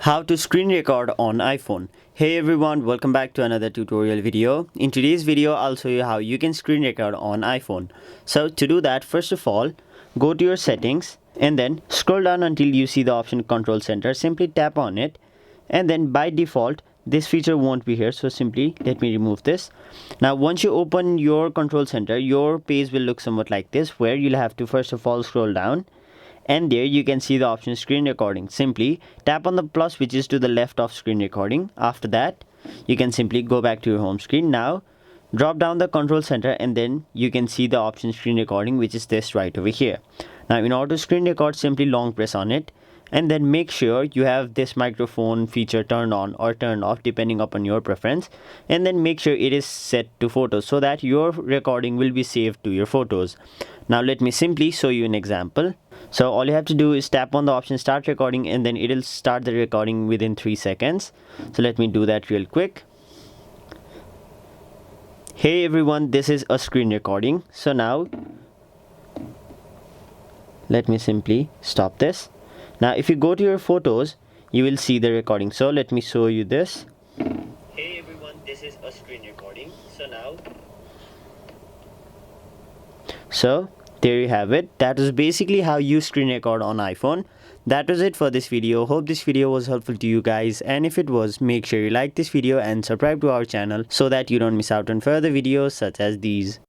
How to screen record on iPhone. Hey everyone, welcome back to another tutorial video. In today's video, I'll show you how you can screen record on iPhone. So to do that, first of all, go to your settings and then scroll down until you see the option Control Center. Simply tap on it and then by default, this feature won't be here. So simply let me remove this. Now once you open your Control Center, your page will look somewhat like this, where you'll have to first of all scroll down. And there you can see the option screen recording. Simply tap on the plus which is to the left of screen recording. After that, you can simply go back to your home screen. Now drop down the control center and then you can see the option screen recording, which is this right over here. Now in order to screen record, simply long press on it and then make sure you have this microphone feature turned on or turned off depending upon your preference, and then make sure it is set to photos so that your recording will be saved to your photos. Now let me simply show you an example. So all you have to do is tap on the option start recording and then it'll start the recording within 3 seconds. So let me do that real quick. Hey everyone, this is a screen recording. So now let me simply stop this. Now if you go to your photos, you will see the recording. So let me show you this. Hey everyone, this is a screen recording. So there you have it. That is basically how you screen record on iPhone. That was it for this video. Hope this video was helpful to you guys, and if it was, make sure you like this video and subscribe to our channel so that you don't miss out on further videos such as these.